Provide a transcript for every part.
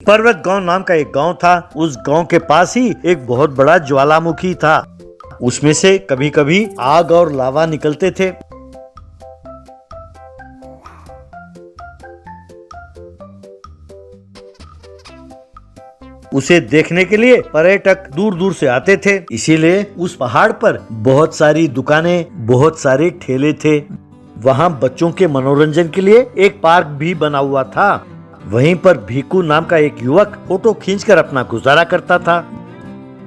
पर्वत गांव नाम का एक गांव था। उस गांव के पास ही एक बहुत बड़ा ज्वालामुखी था। उसमें से कभी कभी आग और लावा निकलते थे। उसे देखने के लिए पर्यटक दूर दूर से आते थे। इसीलिए उस पहाड़ पर बहुत सारी दुकानें, बहुत सारे ठेले थे। वहाँ बच्चों के मनोरंजन के लिए एक पार्क भी बना हुआ था। वहीं पर भीकू नाम का एक युवक फोटो खींचकर अपना गुजारा करता था।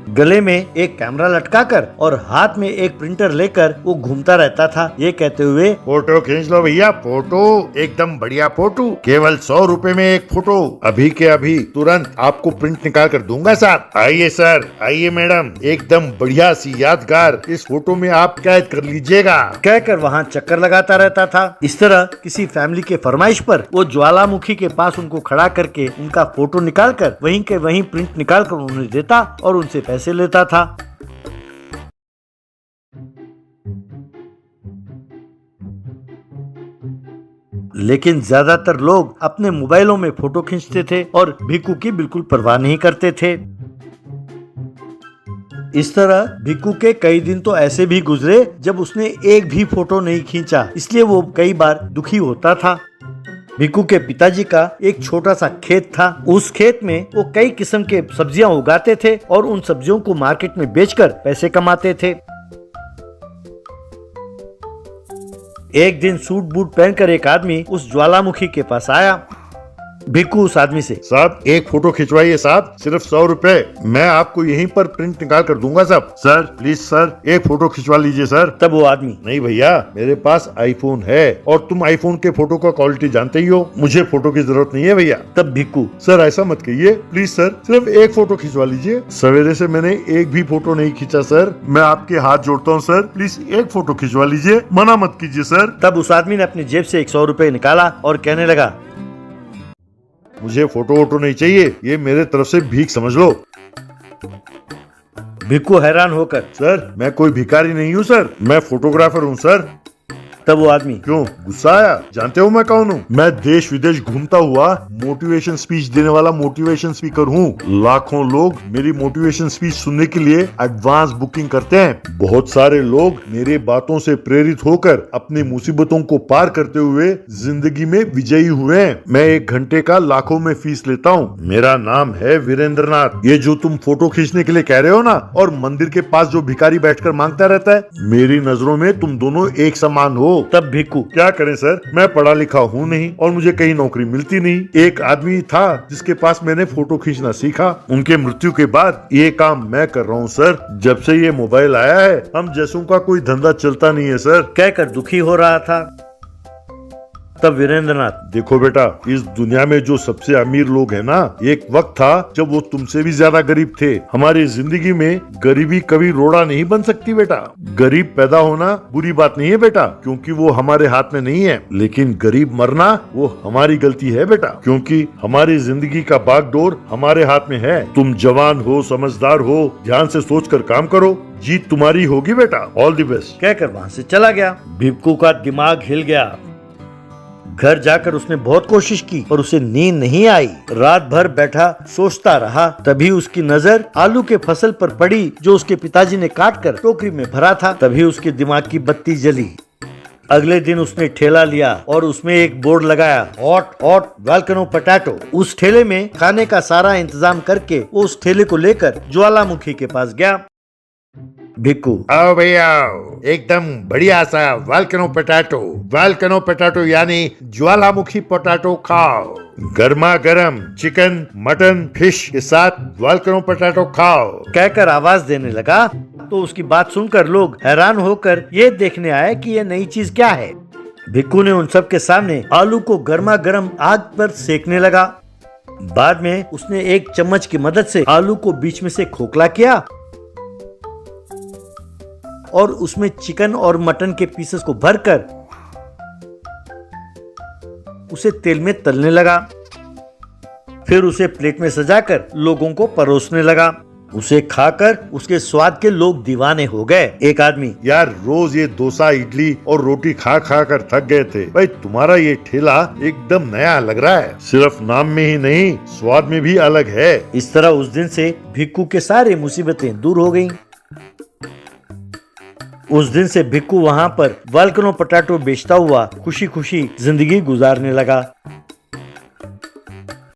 गले में एक कैमरा लटकाकर और हाथ में एक प्रिंटर लेकर वो घूमता रहता था, ये कहते हुए, फोटो खींच लो भैया, फोटो एकदम बढ़िया फोटो, केवल 100 रुपए में एक फोटो, अभी के अभी तुरंत आपको प्रिंट निकाल कर दूंगा साहब। आइए सर, आइए मैडम, एकदम बढ़िया सी यादगार इस फोटो में आप कैद कर लीजिएगा। कहकर वहाँ चक्कर लगाता रहता था। इस तरह किसी फैमिली के फरमाइश पर वो ज्वालामुखी के पास उनको खड़ा करके उनका फोटो निकालकर वहीं के वहीं प्रिंट निकालकर उन्हें देता और उनसे पैसे लेता था। लेकिन ज्यादातर लोग अपने मोबाइलों में फोटो खींचते थे और भिक्कू की बिल्कुल परवाह नहीं करते थे। इस तरह भिक्कू के कई दिन तो ऐसे भी गुजरे जब उसने एक भी फोटो नहीं खींचा, इसलिए वो कई बार दुखी होता था। भिक्कू के पिताजी का एक छोटा सा खेत था। उस खेत में वो कई किस्म के सब्जियां उगाते थे और उन सब्जियों को मार्केट में बेचकर पैसे कमाते थे। एक दिन सूट बूट पहनकर एक आदमी उस ज्वालामुखी के पास आया। भिक्कू उस आदमी से, साहब एक फोटो खिंचवाइए साहब, सिर्फ 100 रुपए, मैं आपको यहीं पर प्रिंट निकाल कर दूंगा साहब। सर प्लीज सर, एक फोटो खिंचवा लीजिए सर। तब वो आदमी, नहीं भैया, मेरे पास आईफोन है और तुम आईफोन के फोटो का क्वालिटी जानते ही हो, मुझे फोटो की जरूरत नहीं है भैया। तब भिक्कू, सर ऐसा मत कहिए प्लीज सर, सिर्फ एक फोटो खिंचवा लीजिए। सवेरे से मैंने एक भी फोटो नहीं खींचा सर, मैं आपके हाथ जोड़ता हूँ सर, प्लीज एक फोटो खिंचवा लीजिए, मना मत कीजिए सर। तब उस आदमी ने अपनी जेब से 100 रुपए निकाला और कहने लगा, मुझे फोटो वोटो नहीं चाहिए, ये मेरे तरफ से भीख समझ लो। भिक्कू हैरान होकर, सर मैं कोई भिखारी नहीं हूँ सर, मैं फोटोग्राफर हूँ सर। तब वो आदमी, क्यों गुस्सा आया? जानते हो मैं कौन हूँ? मैं देश विदेश घूमता हुआ मोटिवेशन स्पीच देने वाला मोटिवेशन स्पीकर हूँ। लाखों लोग मेरी मोटिवेशन स्पीच सुनने के लिए एडवांस बुकिंग करते हैं। बहुत सारे लोग मेरे बातों से प्रेरित होकर अपनी मुसीबतों को पार करते हुए जिंदगी में विजयी हुए हैं। मैं 1 घंटे का लाखों में फीस लेता हूँ। मेरा नाम है वीरेंद्र नाथ। ये जो तुम फोटो खींचने के लिए कह रहे हो ना, और मंदिर के पास जो भिखारी बैठकर मांगता रहता है, मेरी नजरों में तुम दोनों एक समान हो। तब भिक्कू, क्या करें सर, मैं पढ़ा लिखा हूँ नहीं और मुझे कहीं नौकरी मिलती नहीं। एक आदमी था जिसके पास मैंने फोटो खींचना सीखा, उनके मृत्यु के बाद ये काम मैं कर रहा हूँ सर। जब से ये मोबाइल आया है हम जैसों का कोई धंधा चलता नहीं है सर। कहकर दुखी हो रहा था। तब वीरेंद्र नाथ, देखो बेटा, इस दुनिया में जो सबसे अमीर लोग हैं ना, एक वक्त था जब वो तुमसे भी ज्यादा गरीब थे। हमारी जिंदगी में गरीबी कभी रोड़ा नहीं बन सकती बेटा। गरीब पैदा होना बुरी बात नहीं है बेटा, क्योंकि वो हमारे हाथ में नहीं है, लेकिन गरीब मरना वो हमारी गलती है बेटा, क्योंकि हमारी जिंदगी का बागडोर हमारे हाथ में है। तुम जवान हो, समझदार हो, ध्यान से सोच कर काम करो, जीत तुम्हारी होगी बेटा। All the best. कहकर वहाँ से चला गया। भिक्कू का दिमाग हिल गया। घर जाकर उसने बहुत कोशिश की पर उसे नींद नहीं आई। रात भर बैठा सोचता रहा। तभी उसकी नजर आलू के फसल पर पड़ी जो उसके पिताजी ने काट कर टोकरी में भरा था। तभी उसके दिमाग की बत्ती जली। अगले दिन उसने ठेला लिया और उसमें एक बोर्ड लगाया, हॉट हॉट वोल्केनो पोटैटो। उस ठेले में खाने का सारा इंतजाम करके वो उस ठेले को लेकर ज्वालामुखी के पास गया। भिक्कू, आओ भैया, एकदम बढ़िया सा वोल्केनो पोटैटो। वोल्केनो पोटैटो यानी ज्वालामुखी पोटैटो खाओ। गर्मा गर्म चिकन, मटन, फिश के साथ वोल्केनो पोटैटो खाओ। कहकर आवाज देने लगा। तो उसकी बात सुनकर लोग हैरान होकर ये देखने आए कि ये नई चीज क्या है। भिक्कू ने उन सब के सामने आलू को गर्मा गर्म आग पर सेकने लगा। बाद में उसने एक चम्मच की मदद से आलू को बीच में से खोखला किया और उसमें चिकन और मटन के पीसेस को भरकर उसे तेल में तलने लगा। फिर उसे प्लेट में सजाकर लोगों को परोसने लगा। उसे खाकर उसके स्वाद के लोग दीवाने हो गए। एक आदमी, यार रोज ये डोसा इडली और रोटी खा खा कर थक गए थे। भाई तुम्हारा ये ठेला एकदम नया लग रहा है, सिर्फ नाम में ही नहीं स्वाद में भी अलग है। इस तरह उस दिन से भिक्कू के सारे मुसीबतें दूर हो गईं। उस दिन से भिक्कू वहाँ पर वॉल्केनो पोटैटो बेचता हुआ खुशी खुशी जिंदगी गुजारने लगा।